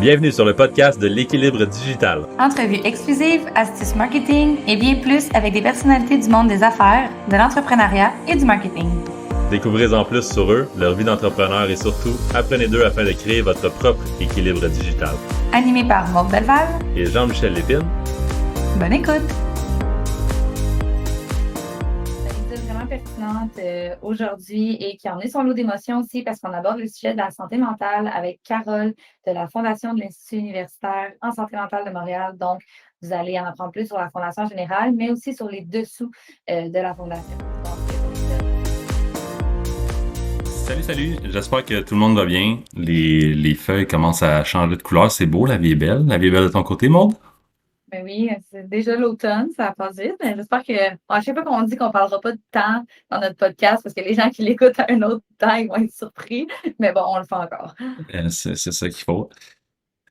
Bienvenue sur le podcast de l'équilibre digital. Entrevues exclusives, astuces marketing et bien plus avec des personnalités du monde des affaires, de l'entrepreneuriat et du marketing. Découvrez-en plus sur eux, leur vie d'entrepreneur et surtout, apprenez d'eux afin de créer votre propre équilibre digital. Animé par Maude Belval et Jean-Michel Lépine. Bonne écoute! C'est vraiment pertinente aujourd'hui et qui en est son lot d'émotions aussi parce qu'on aborde le sujet de la santé mentale avec Carole de la Fondation de l'Institut universitaire en santé mentale de Montréal. Donc, vous allez en apprendre plus sur la Fondation en général, mais aussi sur les dessous de la Fondation. Salut, j'espère que tout le monde va bien. Les feuilles commencent à changer de couleur, c'est beau, la vie est belle. La vie est belle de ton côté, Maude? Ben oui, c'est déjà l'automne, ça passe vite, mais j'espère que... Bon, je sais pas qu'on dit qu'on parlera pas de temps dans notre podcast, parce que les gens qui l'écoutent à un autre temps, ils vont être surpris, mais bon, on le fait encore. C'est ça qu'il faut.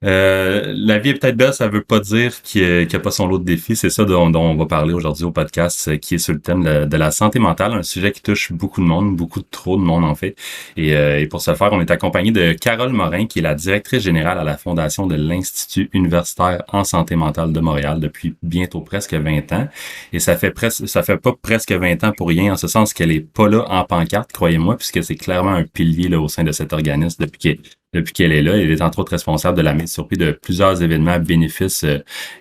La vie est peut-être belle, ça veut pas dire qu'il n'y a pas son lot de défis. C'est ça dont on va parler aujourd'hui au podcast, qui est sur le thème de la santé mentale, un sujet qui touche beaucoup de monde, beaucoup trop de monde en fait. Et pour ce faire, on est accompagné de Carole Morin, qui est la directrice générale à la Fondation de l'Institut universitaire en santé mentale de Montréal depuis bientôt presque 20 ans. Et ça fait pas presque 20 ans pour rien, en ce sens qu'elle est pas là en pancarte, croyez-moi, puisque c'est clairement un pilier là au sein de cet organisme depuis qu'elle est là. Elle est entre autres responsable de la mise sur pied de plusieurs événements à bénéfice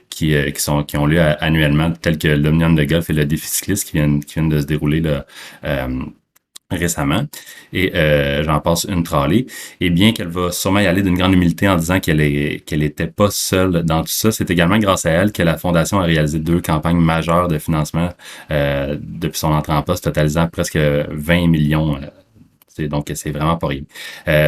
qui ont lieu annuellement, tels que l'Omnium de golf et le défi cycliste qui viennent de se dérouler là, récemment. Et j'en passe une trolley. Et bien qu'elle va sûrement y aller d'une grande humilité en disant qu'elle était pas seule dans tout ça, c'est également grâce à elle que la Fondation a réalisé 2 campagnes majeures de financement depuis son entrée en poste, totalisant presque 20 millions. Donc, c'est vraiment pas rien.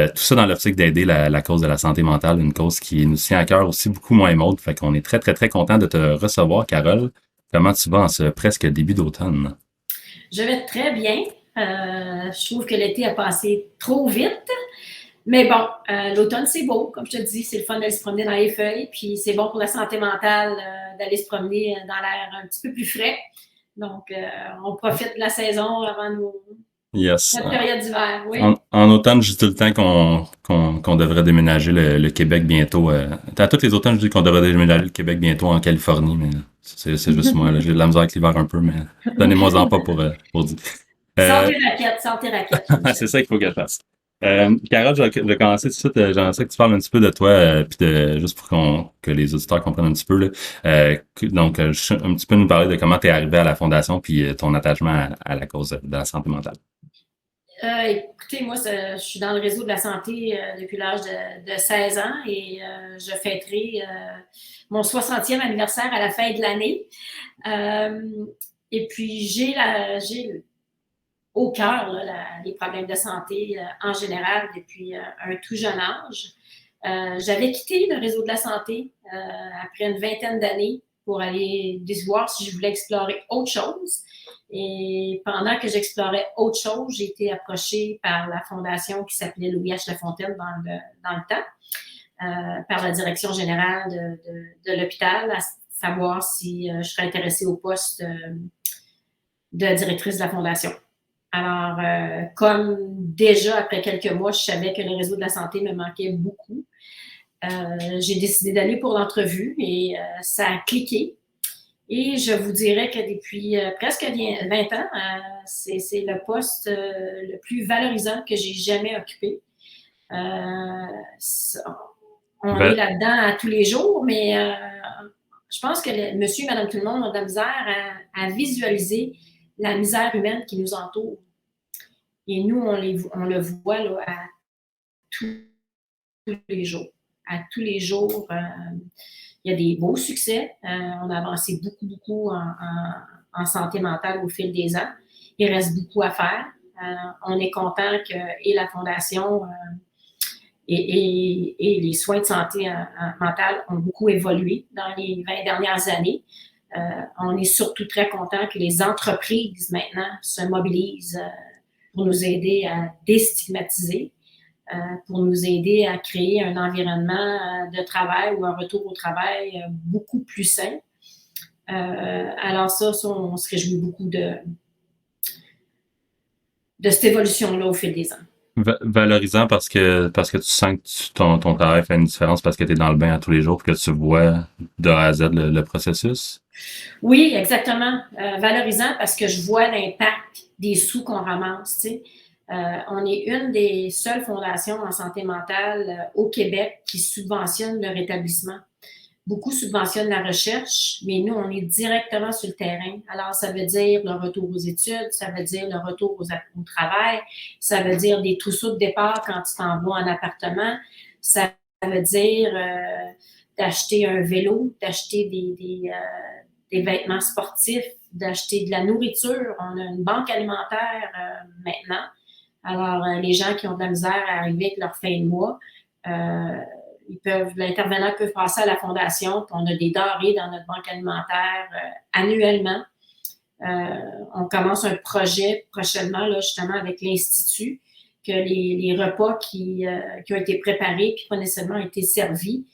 Tout ça dans l'optique d'aider la cause de la santé mentale, une cause qui nous tient à cœur aussi beaucoup moins Maude. Fait qu'on est très, très, très content de te recevoir, Carole. Comment tu vas en ce presque début d'automne? Je vais très bien. Je trouve que l'été a passé trop vite. Mais bon, l'automne, c'est beau. Comme je te dis, c'est le fun d'aller se promener dans les feuilles. Puis c'est bon pour la santé mentale d'aller se promener dans l'air un petit peu plus frais. Donc, on profite de la saison avant notre période d'hiver. Oui. En automne, je dis tout le temps qu'on devrait déménager le Québec bientôt. À tous les automnes, je dis qu'on devrait déménager le Québec bientôt en Californie, mais c'est juste moi. Là. J'ai de la misère avec l'hiver un peu, mais donnez-moi-en pas pour dire. Sans tes raquettes. C'est ça qu'il faut que je fasse. Carole, je vais commencer tout de suite. J'aimerais ça que tu parles un petit peu de toi, puis juste pour que les auditeurs comprennent un petit peu. Là. Donc, un petit peu nous parler de comment tu es arrivé à la Fondation, puis ton attachement à la cause de la santé mentale. Écoutez, moi, je suis dans le réseau de la santé depuis l'âge de 16 ans et je fêterai mon 60e anniversaire à la fin de l'année. Et puis, j'ai au cœur les problèmes de santé en général depuis un tout jeune âge. J'avais quitté le réseau de la santé après une vingtaine d'années pour aller voir si je voulais explorer autre chose. Et pendant que j'explorais autre chose, j'ai été approchée par la fondation qui s'appelait Louis H. Lafontaine dans le temps, par la direction générale de l'hôpital, à savoir si je serais intéressée au poste de directrice de la fondation. Alors, comme déjà après quelques mois, je savais que le réseau de la santé me manquait beaucoup, j'ai décidé d'aller pour l'entrevue et ça a cliqué. Et je vous dirais que depuis presque 20 ans, c'est le poste le plus valorisant que j'ai jamais occupé. On est là-dedans à tous les jours, mais je pense que monsieur et madame tout le monde ont de la misère à visualiser la misère humaine qui nous entoure. Et nous, on le voit là, à tous les jours. À tous les jours, il y a des beaux succès. On a avancé beaucoup en santé mentale au fil des ans. Il reste beaucoup à faire. On est content que la Fondation et les soins de santé mentale ont beaucoup évolué dans les 20 dernières années. On est surtout très content que les entreprises maintenant se mobilisent pour nous aider à déstigmatiser, pour nous aider à créer un environnement de travail ou un retour au travail beaucoup plus sain. Alors ça, on se réjouit beaucoup de cette évolution-là au fil des ans. Valorisant parce que tu sens que ton travail fait une différence parce que tu es dans le bain à tous les jours que tu vois de A à Z le processus. Oui, exactement. Valorisant parce que je vois l'impact des sous qu'on ramasse. Tu sais. On est une des seules fondations en santé mentale au Québec qui subventionne le rétablissement. Beaucoup subventionnent la recherche, mais nous, on est directement sur le terrain. Alors, ça veut dire le retour aux études, ça veut dire le retour au travail, ça veut dire des trousseaux de départ quand tu t'en vas en appartement, ça veut dire d'acheter un vélo, d'acheter des vêtements sportifs, d'acheter de la nourriture. On a une banque alimentaire maintenant. Alors, les gens qui ont de la misère à arriver avec leur fin de mois, l'intervenant peut passer à la fondation, puis on a des denrées dans notre banque alimentaire annuellement. On commence un projet prochainement, là, justement, avec l'Institut, que les repas qui ont été préparés puis pas nécessairement été servis,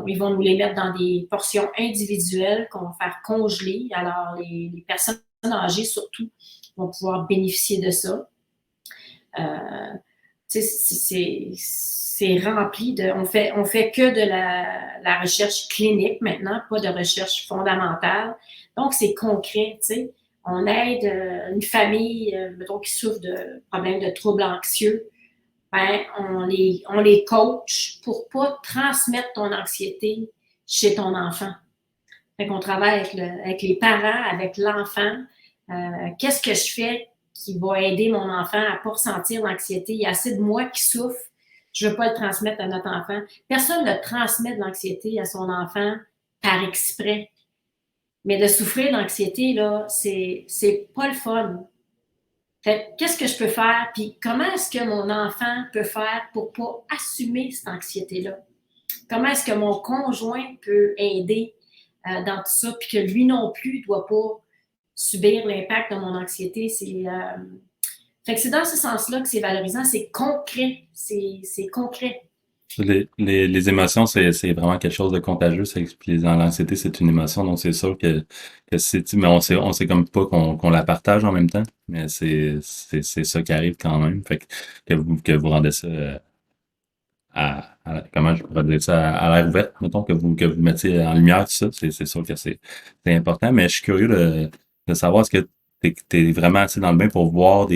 ils vont nous les mettre dans des portions individuelles qu'on va faire congeler. Alors, les personnes âgées, surtout, vont pouvoir bénéficier de ça. C'est rempli de... On fait que de la recherche clinique maintenant, pas de recherche fondamentale. Donc, c'est concret, tu sais. On aide une famille, mettons, qui souffre de problèmes de troubles anxieux. Ben, on les coach pour pas transmettre ton anxiété chez ton enfant. Fait qu'on travaille avec les parents, avec l'enfant. Qu'est-ce que je fais qui va aider mon enfant à pas ressentir l'anxiété? Il y a assez de moi qui souffre. Je veux pas le transmettre à notre enfant. Personne ne transmet de l'anxiété à son enfant par exprès. Mais de souffrir d'anxiété, là, c'est pas le fun. Fait qu'est-ce que je peux faire? Puis comment est-ce que mon enfant peut faire pour pas assumer cette anxiété-là? Comment est-ce que mon conjoint peut aider dans tout ça? Puis que lui non plus doit pas subir l'impact de mon anxiété. Fait que c'est dans ce sens-là que c'est valorisant. C'est concret. C'est concret. Les émotions, c'est vraiment quelque chose de contagieux. Puis l'anxiété, c'est une émotion, donc c'est sûr que mais on sait comme pas qu'on la partage en même temps. Mais c'est ça qui arrive quand même. Fait que vous rendez ça comment je pourrais dire ça, à l'air ouvert, mettons, que vous mettiez en lumière tout ça. C'est sûr que c'est important. Mais je suis curieux de savoir est-ce que t'es vraiment assez dans le bain pour voir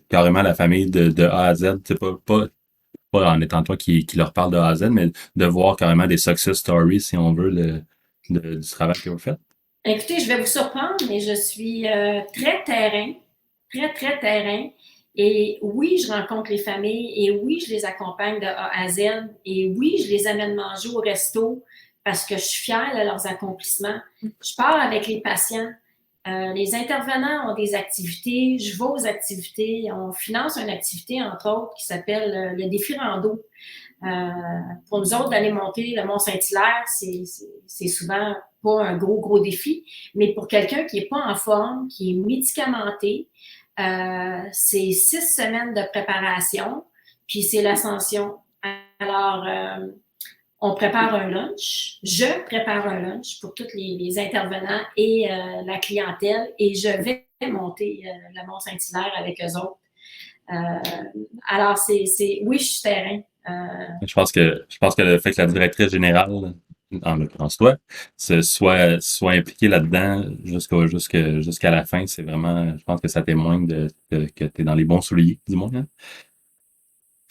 carrément la famille de A à Z. C'est pas en étant toi qui leur parle de A à Z, mais de voir carrément des success stories, si on veut, du travail que vous faites. Écoutez, je vais vous surprendre, mais je suis très terrain, très terrain. Et oui, je rencontre les familles et oui, je les accompagne de A à Z et oui, je les amène manger au resto parce que je suis fière de leurs accomplissements. Je pars avec les patients. Les intervenants ont des activités, je vais aux activités. On finance une activité, entre autres, qui s'appelle le défi rando. Pour nous autres, d'aller monter le Mont-Saint-Hilaire, c'est souvent pas un gros défi, mais pour quelqu'un qui n'est pas en forme, qui est médicamenté, c'est 6 semaines de préparation, puis c'est l'ascension. Alors, on prépare un lunch. Je prépare un lunch pour tous les intervenants et la clientèle et je vais monter le Mont-Saint-Hilaire avec eux autres. Alors, oui, je suis terrain. Je pense que le fait que la directrice générale, en l'occurrence toi, soit impliquée là-dedans jusqu'à la fin, c'est vraiment, je pense que ça témoigne que tu es dans les bons souliers, du moins. Hein?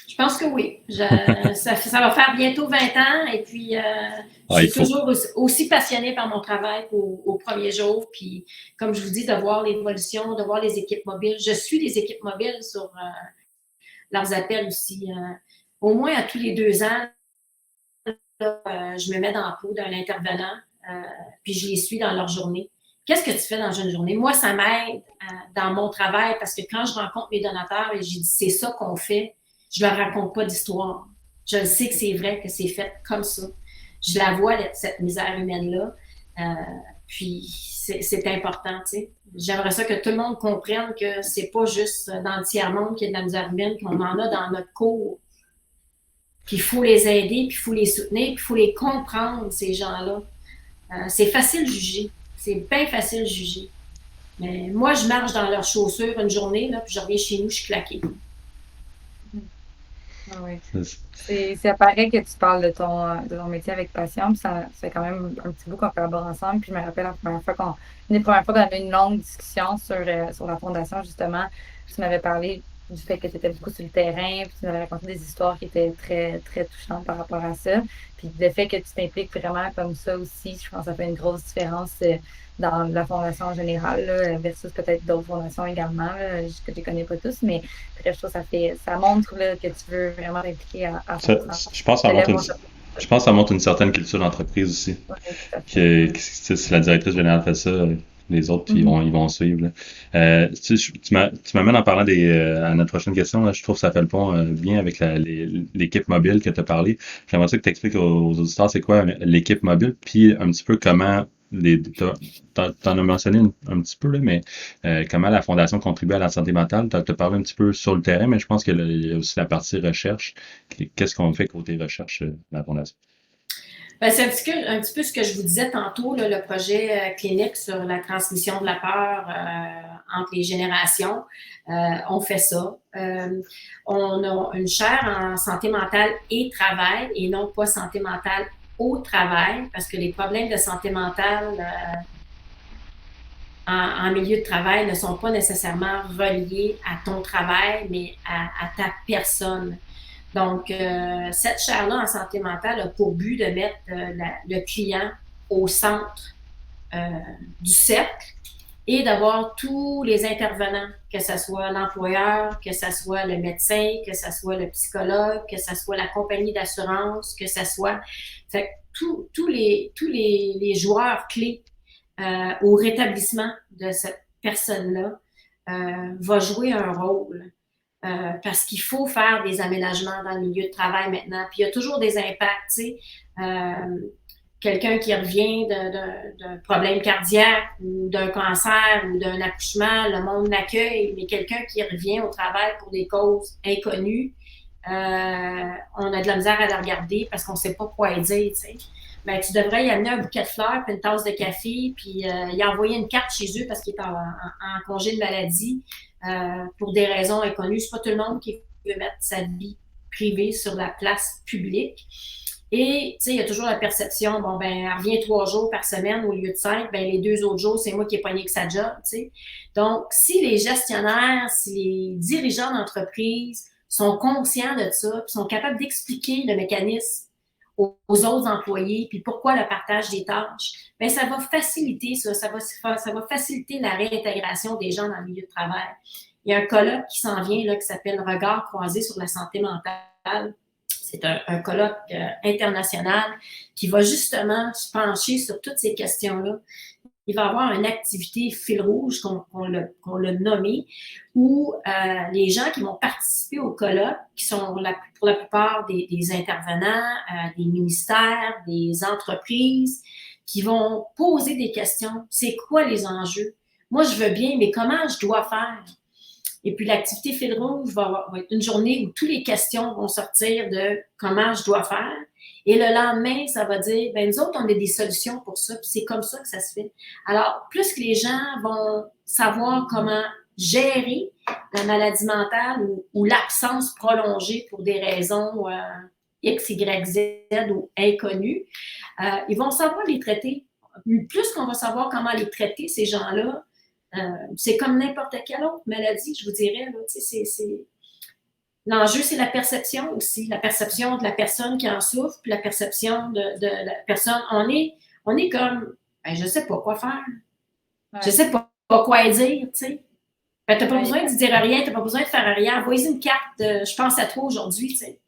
Je pense que oui. Ça va faire bientôt 20 ans et puis je suis toujours aussi passionnée par mon travail qu'au premier jour. Puis, comme je vous dis, de voir l'évolution, de voir les équipes mobiles. Je suis les équipes mobiles sur leurs appels aussi. Au moins à tous les 2 ans, je me mets dans la peau d'un intervenant puis je les suis dans leur journée. Qu'est-ce que tu fais dans une journée? Moi, ça m'aide dans mon travail parce que quand je rencontre mes donateurs et j'ai dit c'est ça qu'on fait, je leur raconte pas d'histoire. Je sais que c'est vrai, que c'est fait comme ça. Je la vois, cette misère humaine-là. Puis, c'est important, tu sais. J'aimerais ça que tout le monde comprenne que c'est pas juste dans le tiers-monde qu'il y a de la misère humaine, qu'on en a dans notre cours. Puis, il faut les aider, puis il faut les soutenir, puis il faut les comprendre, ces gens-là. C'est facile de juger. C'est bien facile de juger. Mais moi, je marche dans leurs chaussures une journée, là, puis je reviens chez nous, je suis claquée. Ah oui. C'est- Ça paraît que tu parles de ton métier avec passion, puis ça fait quand même un petit bout qu'on collabore ensemble. Puis je me rappelle une des premières fois qu'on avait une longue discussion sur la fondation, justement, tu m'avais parlé du fait que tu étais beaucoup sur le terrain, puis tu m'avais raconté des histoires qui étaient très, très touchantes par rapport à ça. Puis le fait que tu t'impliques vraiment comme ça aussi, je pense que ça fait une grosse différence dans la fondation en général, là, versus peut-être d'autres fondations également, là, que je ne connais pas tous, mais bref, je trouve que ça montre là, que tu veux vraiment t'impliquer à Ça, 100%. je pense que Je ça te lève montre mon chapeau. je pense que ça montre une certaine culture d'entreprise aussi. Oui, tout à fait. Que, Oui. si la directrice générale fait ça, les autres, puis Mhm. ils vont suivre. Là. Tu m'amènes en parlant à notre prochaine question. Là, je trouve que ça fait le pont bien avec l'équipe mobile que tu as parlé. J'aimerais ça que tu expliques aux auditeurs c'est quoi l'équipe mobile, puis un petit peu comment t'en as mentionné un petit peu, là, mais comment la Fondation contribue à la santé mentale. Tu as parlé un petit peu sur le terrain, mais je pense qu'il y a aussi la partie recherche. Qu'est-ce qu'on fait côté recherche de la Fondation? Ben, c'est un petit peu ce que je vous disais tantôt, là, le projet clinique sur la transmission de la peur entre les générations. On fait ça. On a une chaire en santé mentale et travail et non pas santé mentale au travail parce que les problèmes de santé mentale en milieu de travail ne sont pas nécessairement reliés à ton travail, mais à ta personne. Donc, cette chaire-là en santé mentale a pour but de mettre le client au centre euh, du cercle et d'avoir tous les intervenants, que ce soit l'employeur, que ce soit le médecin, que ce soit le psychologue, que ce soit la compagnie d'assurance, que ce soit fait, les joueurs clés au rétablissement de cette personne-là va jouer un rôle. Parce qu'il faut faire des aménagements dans le milieu de travail maintenant. Puis il y a toujours des impacts, tu sais. Quelqu'un qui revient d'un problème cardiaque ou d'un cancer ou d'un accouchement, le monde l'accueille, mais quelqu'un qui revient au travail pour des causes inconnues, on a de la misère à le regarder parce qu'on ne sait pas quoi dire, tu sais. Ben, tu devrais y amener un bouquet de fleurs puis une tasse de café, puis y envoyer une carte chez eux parce qu'il est en congé de maladie pour des raisons inconnues. C'est pas tout le monde qui veut mettre sa vie privée sur la place publique. Et, tu sais, il y a toujours la perception, bon, ben, elle revient 3 jours par semaine au lieu de 5, ben, les 2 autres jours, c'est moi qui ai pogné que sa job, tu sais. Donc, si les gestionnaires, si les dirigeants d'entreprise sont conscients de ça, puis sont capables d'expliquer le mécanisme aux autres employés, puis pourquoi le partage des tâches, bien, ça va faciliter ça va faciliter la réintégration des gens dans le milieu de travail. Il y a un colloque qui s'en vient là, qui s'appelle Regard croisé sur la santé mentale. C'est un colloque international qui va justement se pencher sur toutes ces questions-là. Il va y avoir une activité fil rouge qu'on l'a nommé, où les gens qui vont participer au colloque, qui sont pour la plupart des intervenants, des ministères, des entreprises, qui vont poser des questions. C'est quoi les enjeux? Moi, je veux bien, mais comment je dois faire? Et puis, l'activité fil rouge va être une journée où toutes les questions vont sortir de comment je dois faire. Et le lendemain, ça va dire, ben nous autres, on a des solutions pour ça, puis c'est comme ça que ça se fait. Alors, plus que les gens vont savoir comment gérer la maladie mentale ou l'absence prolongée pour des raisons X, Y, Z ou inconnues, ils vont savoir les traiter. Plus qu'on va savoir comment les traiter, ces gens-là, c'est comme n'importe quelle autre maladie, je vous dirais. Là, l'enjeu, c'est la perception aussi, la perception de la personne qui en souffre, puis la perception de la personne. On est comme, ben, je ne sais pas quoi faire. Ouais. Je ne sais pas quoi dire, tu sais. Ben, tu n'as pas Ouais. besoin de dire rien, tu n'as pas besoin de faire rien. Envoyez une carte de je pense à toi aujourd'hui, tu sais.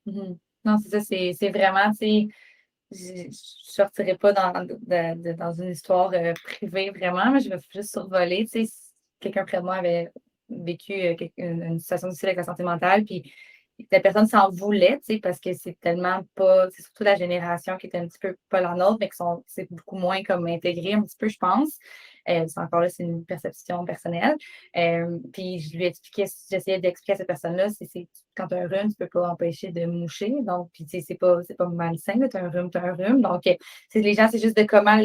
Mhm. Non, c'est ça, c'est vraiment, tu sais, je ne sortirai pas dans une histoire privée vraiment, mais je vais juste survoler. Tu sais, si quelqu'un près de moi avait vécu une situation difficile avec la santé mentale, puis la personne s'en voulait, tu sais, parce que c'est tellement pas, c'est surtout la génération qui est un petit peu pas la nôtre, mais c'est beaucoup moins comme intégré un petit peu, je pense. C'est encore là, c'est une perception personnelle. Puis je lui expliquais, j'essayais d'expliquer à cette personne-là, quand tu as un rhume, tu peux pas empêcher de moucher. Donc, puis tu sais, c'est pas malsain, tu as un rhume, tu as un rhume. Donc, les gens, c'est juste de comment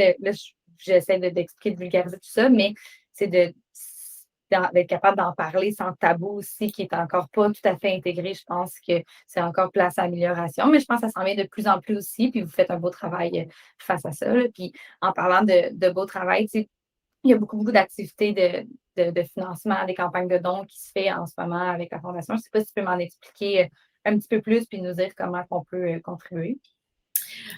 j'essaie d'expliquer, de vulgariser tout ça, mais c'est de d'être capable d'en parler sans tabou aussi, qui est encore pas tout à fait intégré. Je pense que c'est encore place à amélioration, mais je pense que ça s'en vient de plus en plus aussi, puis vous faites un beau travail face à ça. Là. Puis en parlant de beau travail, tu sais, il y a beaucoup d'activités de financement, des campagnes de dons qui se fait en ce moment avec la Fondation. Je ne sais pas si tu peux m'en expliquer un petit peu plus puis nous dire comment on peut contribuer.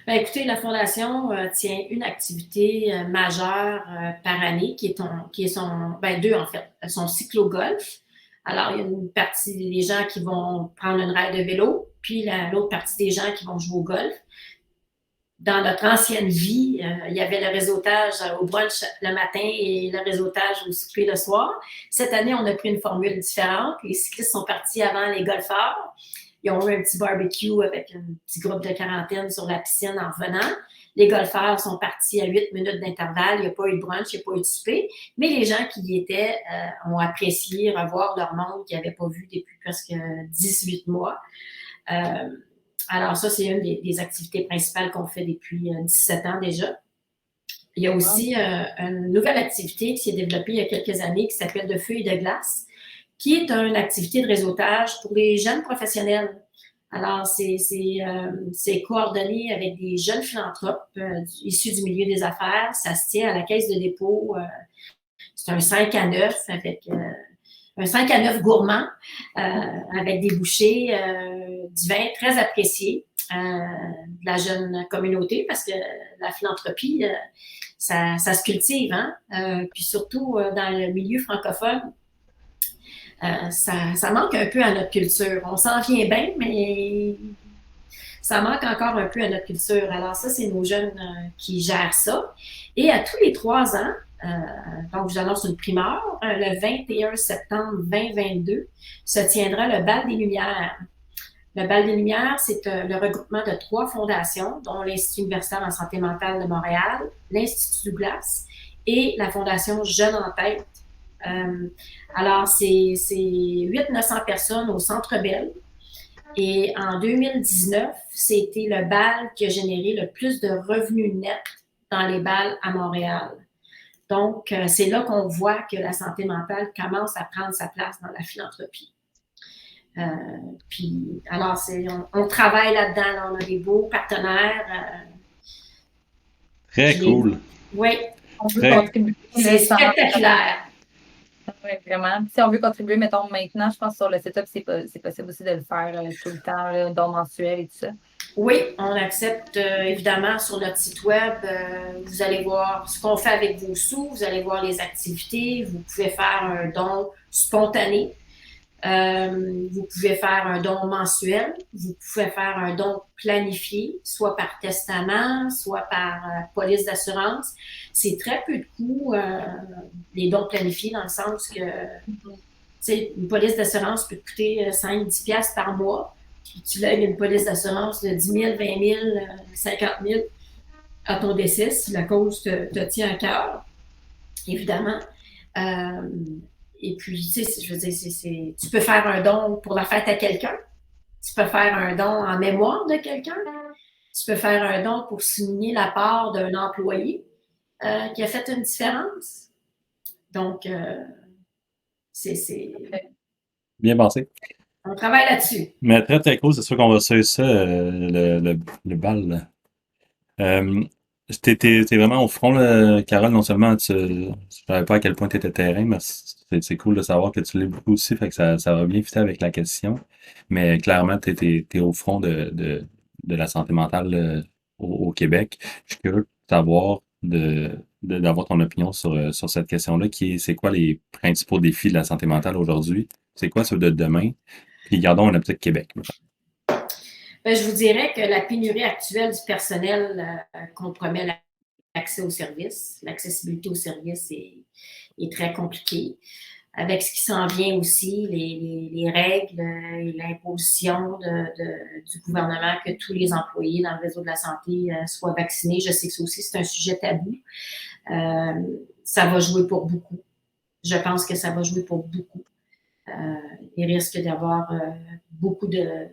Ben, écoutez, la Fondation tient une activité majeure par année qui est son, deux en fait, son cyclo-golf. Alors, il y a une partie des gens qui vont prendre une ride de vélo, puis l'autre partie des gens qui vont jouer au golf. Dans notre ancienne vie, il y avait le réseautage au brunch le matin et le réseautage au souper le soir. Cette année, on a pris une formule différente. Les cyclistes sont partis avant les golfeurs. Ils ont eu un petit barbecue avec un petit groupe de quarantaine sur la piscine en revenant. Les golfeurs sont partis à 8 minutes d'intervalle. Il n'y a pas eu de brunch, il n'y a pas eu de souper. Mais les gens qui y étaient ont apprécié revoir leur monde qu'ils n'avaient pas vu depuis presque 18 mois. Alors ça, c'est une des activités principales qu'on fait depuis 17 ans déjà. Il y a aussi une nouvelle activité qui s'est développée il y a quelques années qui s'appelle de feuilles de glace, qui est une activité de réseautage pour les jeunes professionnels. Alors, c'est coordonné avec des jeunes philanthropes issus du milieu des affaires. Ça se tient à la caisse de dépôt. C'est un 5 à 9 avec un 5 à 9 gourmand avec des bouchées, du vin très apprécié de la jeune communauté parce que la philanthropie, ça se cultive. Hein? Puis surtout dans le milieu francophone, ça manque un peu à notre culture. On s'en vient bien, mais ça manque encore un peu à notre culture. Alors ça, c'est nos jeunes qui gèrent ça. Et à tous les 3 ans, donc je vous annonce une primeur, le 21 septembre 2022, se tiendra le Bal des Lumières. Le Bal des Lumières, c'est le regroupement de 3 fondations, dont l'Institut universitaire en santé mentale de Montréal, l'Institut Douglas et la Fondation Jeunes en tête. Alors, c'est 800-900 personnes au Centre Bell. Et en 2019, c'était le bal qui a généré le plus de revenus nets dans les bals à Montréal. Donc, c'est là qu'on voit que la santé mentale commence à prendre sa place dans la philanthropie. Puis, alors, on travaille là-dedans, là, on a des beaux partenaires. Très cool. Oui, on veut contribuer. C'est spectaculaire. Oui, vraiment. Si on veut contribuer, mettons, maintenant, je pense que sur le setup, c'est possible aussi de le faire tout le temps, là, don mensuel et tout ça. Oui, on accepte évidemment sur notre site web. Vous allez voir ce qu'on fait avec vos sous, vous allez voir les activités, vous pouvez faire un don spontané, vous pouvez faire un don mensuel, vous pouvez faire un don planifié, soit par testament, soit par police d'assurance. C'est très peu de coûts, les dons planifiés, dans le sens que une police d'assurance peut te coûter 5-10 piastres par mois. Puis tu lègues une police d'assurance de 10 000, 20 000, 50 000 à ton décès si la cause te tient à cœur, évidemment. Et puis, tu sais, je veux dire, tu peux faire un don pour la fête à quelqu'un. Tu peux faire un don en mémoire de quelqu'un. Tu peux faire un don pour souligner la part d'un employé qui a fait une différence. Donc, c'est... Bien pensé. On travaille là-dessus. Mais très, très cool. C'est sûr qu'on va suivre ça, le bal. T'es vraiment au front, là, Carole. Non seulement je savais pas à quel point tu étais terrain, mais c'est cool de savoir que tu l'es beaucoup aussi, fait que ça va bien fitter avec la question. Mais clairement, t'es au front de la santé mentale au Québec. Je suis curieux de savoir, d'avoir ton opinion sur cette question-là, c'est quoi les principaux défis de la santé mentale aujourd'hui? C'est quoi ceux de demain? Puis gardons un optique Québec. Ben, je vous dirais que la pénurie actuelle du personnel compromet l'accès aux services. L'accessibilité aux services est très compliquée. Avec ce qui s'en vient aussi, les règles et l'imposition du gouvernement que tous les employés dans le réseau de la santé soient vaccinés. Je sais que ça aussi, c'est un sujet tabou. Ça va jouer pour beaucoup. Je pense que ça va jouer pour beaucoup. Il risque d'avoir beaucoup de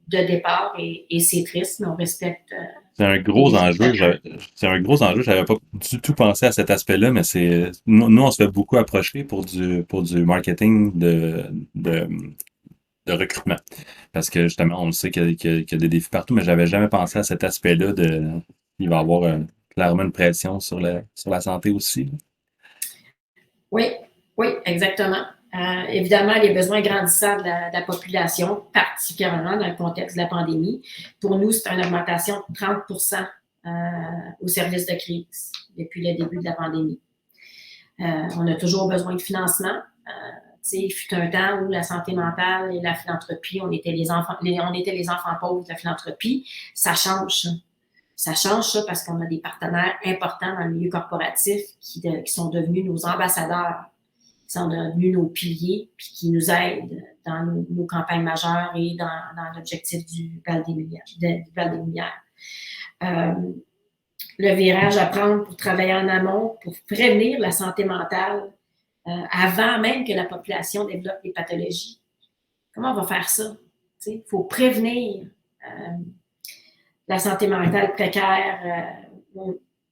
départs et c'est triste, mais on respecte C'est un gros enjeu. C'est un gros enjeu. J'avais pas du tout pensé à cet aspect-là, mais nous, on se fait beaucoup approcher pour du marketing de recrutement. Parce que justement, on sait qu'il y a des défis partout, mais j'avais jamais pensé à cet aspect-là il va y avoir clairement une pression sur la santé aussi. Oui, oui, exactement. Évidemment, les besoins grandissants de la population, particulièrement dans le contexte de la pandémie. Pour nous, c'est une augmentation de 30 au service de crise depuis le début de la pandémie. On a toujours besoin de financement. Il fut un temps où la santé mentale et la philanthropie, on était les enfants pauvres de la philanthropie. Ça change, ça. Ça change ça parce qu'on a des partenaires importants dans le milieu corporatif qui sont devenus nos ambassadeurs, qui sont devenus nos piliers, puis qui nous aident dans nos campagnes majeures et dans l'objectif du Val des Lumières. Le virage à prendre pour travailler en amont, pour prévenir la santé mentale avant même que la population développe des pathologies. Comment on va faire ça? Il faut prévenir la santé mentale précaire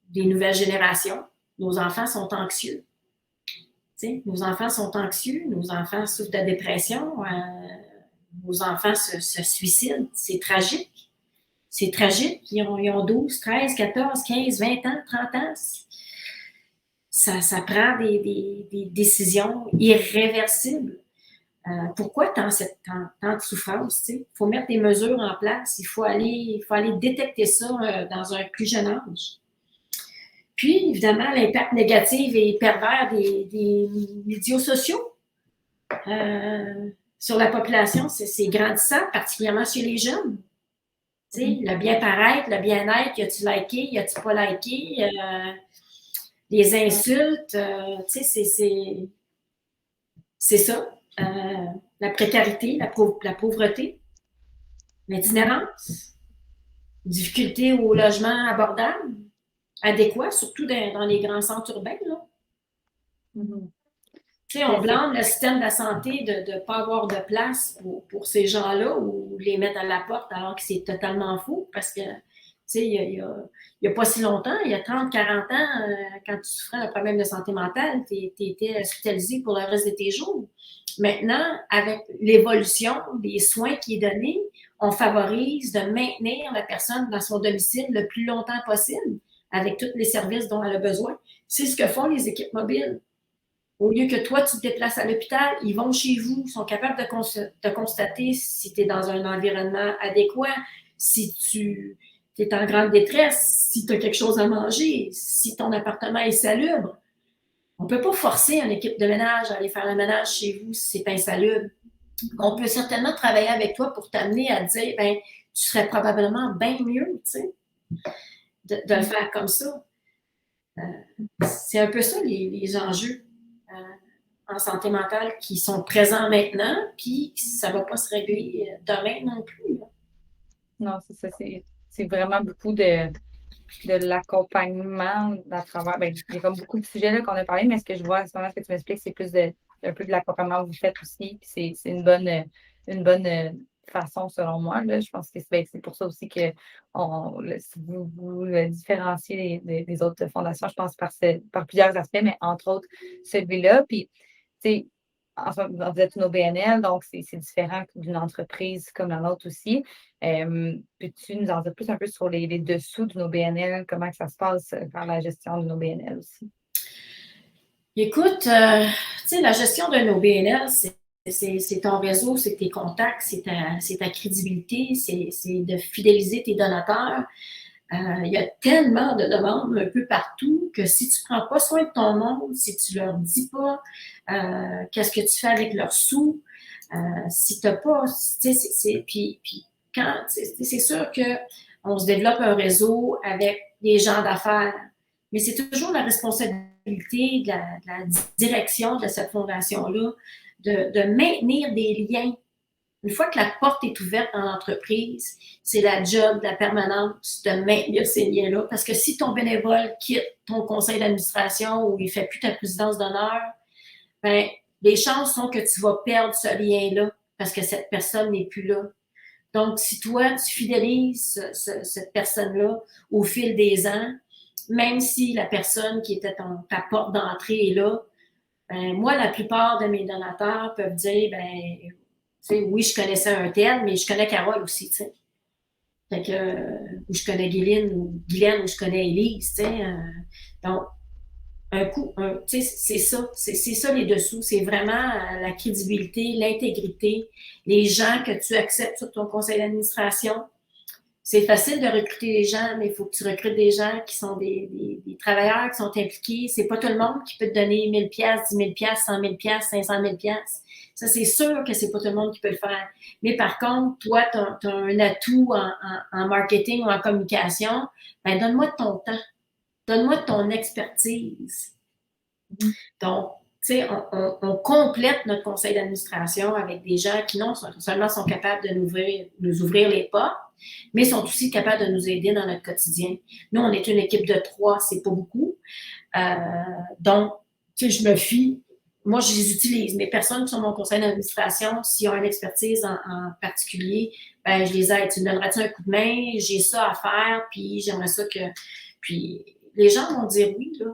des nouvelles générations. Nos enfants sont anxieux. Nos enfants sont anxieux, nos enfants souffrent de dépression, nos enfants se suicident. C'est tragique. C'est tragique. Ils ont 12, 13, 14, 15, 20 ans, 30 ans. Ça prend des décisions irréversibles. Pourquoi tant de souffrance? Il faut mettre des mesures en place. Il faut aller détecter ça dans un plus jeune âge. Puis, évidemment, l'impact négatif et pervers des médias sociaux sur la population, c'est grandissant, particulièrement chez les jeunes. Le bien-paraître, le bien-être, y a-tu liké, y a-tu pas liké, les insultes, c'est ça. La précarité, la pauvreté, l'itinérance, difficulté au logement abordable, adéquat, surtout dans les grands centres urbains. Là. On blâme le système de la santé de ne pas avoir de place pour ces gens-là ou les mettre à la porte alors que c'est totalement faux parce que il y a pas si longtemps, il y a 30, 40 ans, quand tu souffrais d'un problème de santé mentale, tu étais hospitalisé pour le reste de tes jours. Maintenant, avec l'évolution des soins qui est donné, on favorise de maintenir la personne dans son domicile le plus longtemps possible avec tous les services dont elle a besoin. C'est ce que font les équipes mobiles. Au lieu que toi, tu te déplaces à l'hôpital, ils vont chez vous, sont capables de constater si tu es dans un environnement adéquat, si tu es en grande détresse, si tu as quelque chose à manger, si ton appartement est salubre. On ne peut pas forcer une équipe de ménage à aller faire le ménage chez vous si c'est insalubre. On peut certainement travailler avec toi pour t'amener à dire, tu serais probablement bien mieux, de le faire comme ça. C'est un peu ça les enjeux en santé mentale qui sont présents maintenant, puis ça ne va pas se régler demain non plus. Là. Non, c'est ça. C'est vraiment beaucoup de l'accompagnement à travers. Il y a comme beaucoup de sujets là, qu'on a parlé, mais ce que je vois à ce moment, ce que tu m'expliques, c'est plus un peu de l'accompagnement que vous faites aussi. Puis c'est une bonne façon, selon moi. Là. Je pense que c'est pour ça aussi que vous différenciez des autres fondations, je pense, par plusieurs aspects, mais entre autres celui-là. Puis, tu sais, en ce moment, vous êtes une OBNL, donc c'est différent d'une entreprise comme la nôtre aussi. Peux-tu nous en dire plus un peu sur les dessous d'une OBNL, comment que ça se passe dans la gestion d'une OBNL aussi? Écoute, la gestion d'un OBNL, c'est ton réseau, c'est tes contacts, c'est ta crédibilité, c'est de fidéliser tes donateurs. Il y a tellement de demandes un peu partout que si tu ne prends pas soin de ton monde, si tu ne leur dis pas qu'est-ce que tu fais avec leurs sous, si tu n'as pas... Puis quand c'est sûr qu'on se développe un réseau avec des gens d'affaires, mais c'est toujours la responsabilité de la direction de cette fondation-là de maintenir des liens. Une fois que la porte est ouverte dans l'entreprise, c'est la job de la permanence de maintenir ces liens-là. Parce que si ton bénévole quitte ton conseil d'administration ou il ne fait plus ta présidence d'honneur, les chances sont que tu vas perdre ce lien-là parce que cette personne n'est plus là. Donc, si toi, tu fidélises cette personne-là au fil des ans, même si la personne qui était ta porte d'entrée est là, ben, moi, la plupart de mes donateurs peuvent dire, ben, tu sais, oui, je connaissais un tel, mais je connais Carole aussi, tu sais. Fait que, ou je connais Guylaine, ou je connais Élise, tu sais. Donc, tu sais, c'est ça les dessous. C'est vraiment la crédibilité, l'intégrité, les gens que tu acceptes sur ton conseil d'administration. C'est facile de recruter des gens, mais il faut que tu recrutes des gens qui sont des travailleurs qui sont impliqués. C'est pas tout le monde qui peut te donner 1000 pièces, 10 000 pièces, 100 000 pièces, 500 000 pièces. Ça, c'est sûr que c'est pas tout le monde qui peut le faire. Mais par contre, toi, tu as un atout en marketing ou en communication. Ben, donne-moi de ton temps. Donne-moi de ton expertise. Donc, tu sais, on complète notre conseil d'administration avec des gens qui non seulement sont capables de nous ouvrir les portes, mais sont aussi capables de nous aider dans notre quotidien. Nous, on est une équipe de 3, c'est pas beaucoup. Donc, tu sais, je me fie, moi, je les utilise. Mes personnes qui sont mon conseil d'administration, s'ils ont une expertise en particulier, ben, je les aide. Tu me donnerais-tu un coup de main? J'ai ça à faire, puis j'aimerais ça que... Puis les gens vont dire oui, là.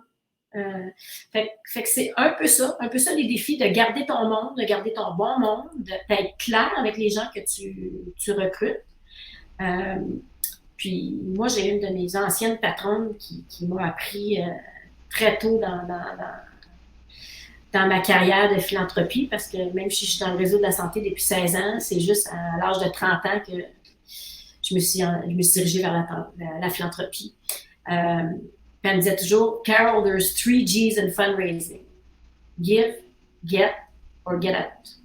Fait que c'est un peu ça les défis, de garder ton monde, de garder ton bon monde, d'être clair avec les gens que tu recrutes. Puis moi, j'ai une de mes anciennes patronnes qui m'a appris très tôt dans ma carrière de philanthropie, parce que même si je suis dans le réseau de la santé depuis 16 ans, c'est juste à l'âge de 30 ans que je me suis dirigée vers la philanthropie. Elle me disait toujours, Carol, there's 3 G's in fundraising. Give, get, or get out.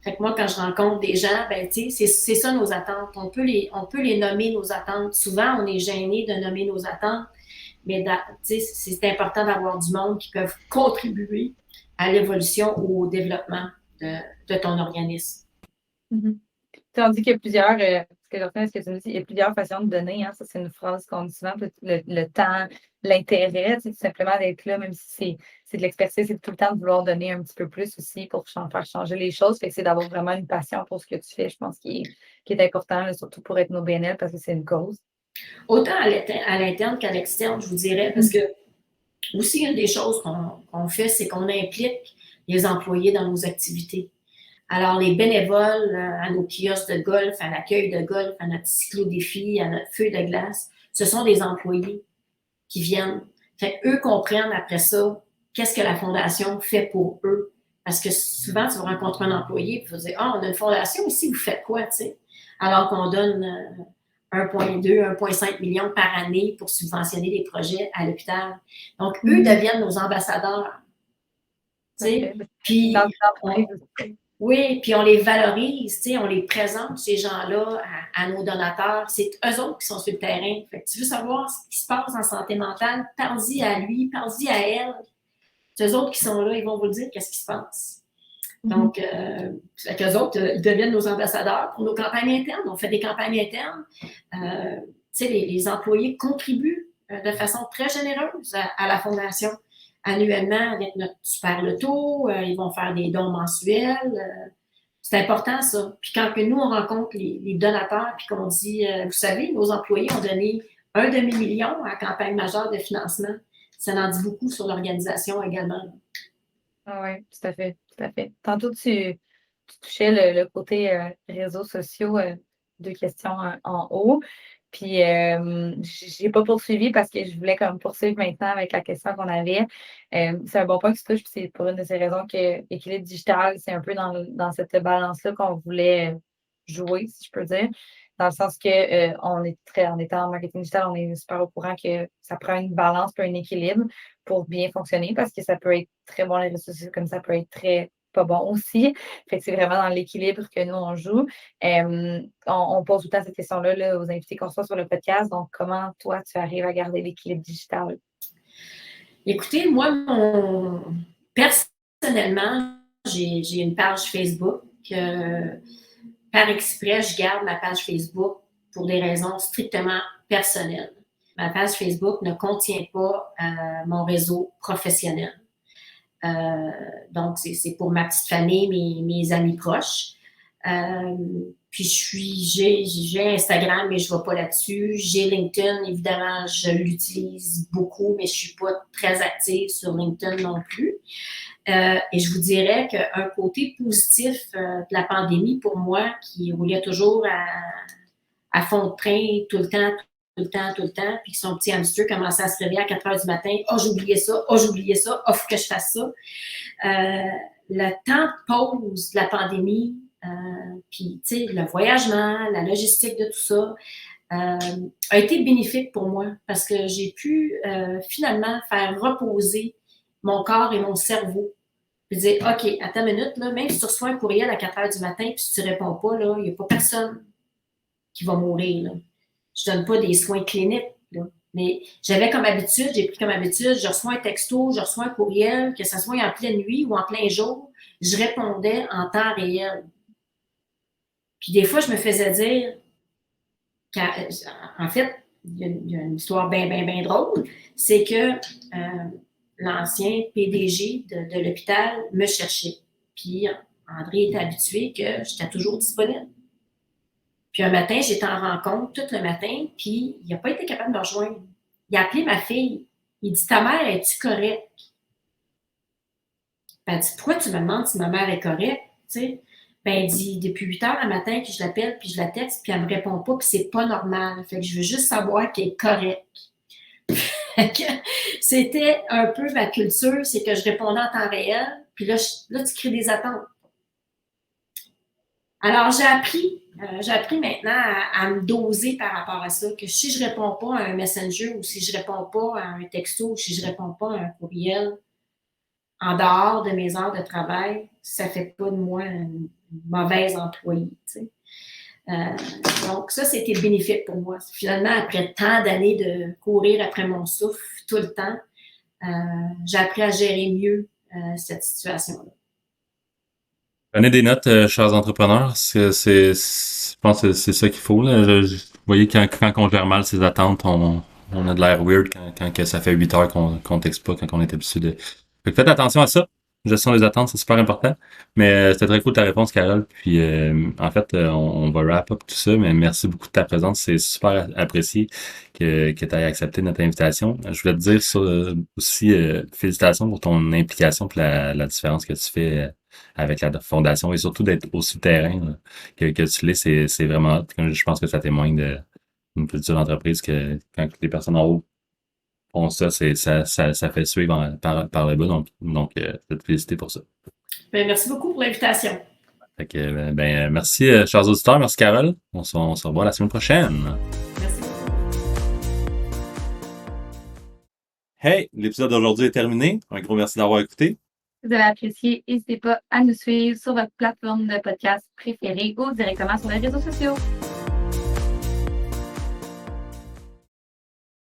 Fait que moi, quand je rencontre des gens, ben, tu sais, c'est ça nos attentes. On peut les nommer nos attentes. Souvent, on est gêné de nommer nos attentes, mais tu sais, c'est important d'avoir du monde qui peuvent contribuer à l'évolution ou au développement de ton organisme. Mm-hmm. Tu as dit qu'il y a plusieurs, ce que j'entends, ce que tu me dis, il y a plusieurs façons de donner. Hein, ça, c'est une phrase qu'on dit souvent, le temps, l'intérêt, tout simplement d'être là, même si c'est de l'expertise, c'est tout le temps de vouloir donner un petit peu plus aussi pour faire changer les choses. Fait que c'est d'avoir vraiment une passion pour ce que tu fais, je pense, qui est important, là, surtout pour être nos BNL, parce que c'est une cause. Autant à l'interne qu'à l'externe, je vous dirais, parce que aussi, une des choses qu'on fait, c'est qu'on implique les employés dans nos activités. Alors, les bénévoles à nos kiosques de golf, à l'accueil de golf, à notre cyclo-défi, à notre feu de glace, ce sont des employés qui viennent. Fait eux comprennent après ça qu'est-ce que la fondation fait pour eux. Parce que souvent, tu vas rencontrer un employé et tu vas dire, ah, on a une fondation ici, vous faites quoi, tu sais? Alors qu'on donne 1,2, 1,5 million par année pour subventionner des projets à l'hôpital. Donc, eux deviennent nos ambassadeurs. Tu sais? Puis, oui, puis on les valorise, tu sais, on les présente, ces gens-là, à nos donateurs. C'est eux autres qui sont sur le terrain. Fait que tu veux savoir ce qui se passe en santé mentale, parle-y à lui, parle-y à elle. C'est eux autres qui sont là, ils vont vous le dire qu'est-ce qui se passe. Donc, eux autres, ils deviennent nos ambassadeurs pour nos campagnes internes. On fait des campagnes internes. Tu sais, les employés contribuent de façon très généreuse à la fondation. Annuellement, avec notre super loto, ils vont faire des dons mensuels. C'est important, ça. Puis quand nous, on rencontre les donateurs, puis qu'on dit, vous savez, nos employés ont donné 1 demi-million à la campagne majeure de financement. Ça en dit beaucoup sur l'organisation également. Oui, tout à fait, tout à fait. Tantôt, tu touchais le côté réseaux sociaux, 2 questions en haut. Puis, j'ai pas poursuivi parce que je voulais comme poursuivre maintenant avec la question qu'on avait. C'est un bon point que tu touches, puis c'est pour une de ces raisons que l'équilibre digital, c'est un peu dans cette balance-là qu'on voulait jouer, si je peux dire. Dans le sens que on étant en marketing digital, on est super au courant que ça prend une balance puis un équilibre pour bien fonctionner parce que ça peut être très bon les réseaux sociaux comme ça peut être très pas bon aussi. Fait que c'est vraiment dans l'équilibre que nous, on joue. On pose tout le temps cette question-là là, aux invités qu'on reçoit sur le podcast. Donc, comment, toi, tu arrives à garder l'équilibre digital? Écoutez, moi, personnellement, j'ai une page Facebook. Par exprès, je garde ma page Facebook pour des raisons strictement personnelles. Ma page Facebook ne contient pas mon réseau professionnel. Donc, c'est pour ma petite famille, mes amis proches. Puis j'ai Instagram, mais je ne vais pas là-dessus. J'ai LinkedIn, évidemment, je l'utilise beaucoup, mais je ne suis pas très active sur LinkedIn non plus. Et je vous dirais qu'un côté positif de la pandémie, pour moi, qui roulait toujours à fond de train tout le temps, puis que son petit hamster commençait à se réveiller à 4 heures du matin. « Oh, j'ai oublié ça. Oh, faut que je fasse ça. » Le temps de pause de la pandémie, puis, tu sais, le voyagement, la logistique de tout ça, a été bénéfique pour moi parce que j'ai pu finalement faire reposer mon corps et mon cerveau. Puis dire, OK, attends une minute, là, même si tu reçois un courriel à 4 heures du matin puis si tu ne réponds pas, il n'y a pas personne qui va mourir. Là. Je ne donne pas des soins cliniques. Là. Mais j'ai pris comme habitude, je reçois un texto, je reçois un courriel, que ce soit en pleine nuit ou en plein jour, je répondais en temps réel. Puis des fois, je me faisais dire, en fait, il y a une histoire bien drôle, c'est que l'ancien PDG de l'hôpital me cherchait. Puis André était habitué que j'étais toujours disponible. Puis un matin, j'étais en rencontre tout le matin, puis il n'a pas été capable de me rejoindre. Il a appelé ma fille. Il dit, ta mère, es-tu correcte? Ben, elle dit, pourquoi tu me demandes si ma mère est correcte? Tu sais? Ben, il dit, depuis 8 heures le matin que je l'appelle, puis je la texte, puis elle me répond pas, puis c'est pas normal. Fait que je veux juste savoir qu'elle est correcte. C'était un peu ma culture, c'est que je répondais en temps réel, puis là, tu crées des attentes. Alors, j'ai appris maintenant à me doser par rapport à ça, que si je réponds pas à un messenger ou si je réponds pas à un texto ou si je réponds pas à un courriel en dehors de mes heures de travail, ça fait pas de moi une mauvaise employée, tu sais. Donc, ça, c'était bénéfique pour moi. Finalement, après tant d'années de courir après mon souffle tout le temps, j'ai appris à gérer mieux cette situation-là. Prenez des notes, chers entrepreneurs. Je pense que c'est ça qu'il faut. Là. Vous voyez, quand on gère mal ses attentes, on a de l'air weird quand que ça fait 8 heures qu'on texte pas, quand on est habitué de... Fait que faites attention à ça. Gestion des attentes, c'est super important. Mais c'était très cool ta réponse, Carole. Puis en fait, on va wrap up tout ça, mais merci beaucoup de ta présence. C'est super apprécié que tu aies accepté notre invitation. Je voulais te dire ça, aussi félicitations pour ton implication et la différence que tu fais avec la fondation et surtout d'être aussi terrain là, que tu l'es, c'est vraiment, je pense que ça témoigne d'une culture d'entreprise que quand les personnes en haut font ça, ça fait suivre par le bas. Donc je vais te féliciter pour ça. Ben, merci beaucoup pour l'invitation. Fait que, merci, chers auditeurs. Merci, Carole. On se revoit la semaine prochaine. Merci beaucoup. Hey, l'épisode d'aujourd'hui est terminé. Un gros merci d'avoir écouté. Si vous avez apprécié, n'hésitez pas à nous suivre sur votre plateforme de podcast préférée ou directement sur les réseaux sociaux.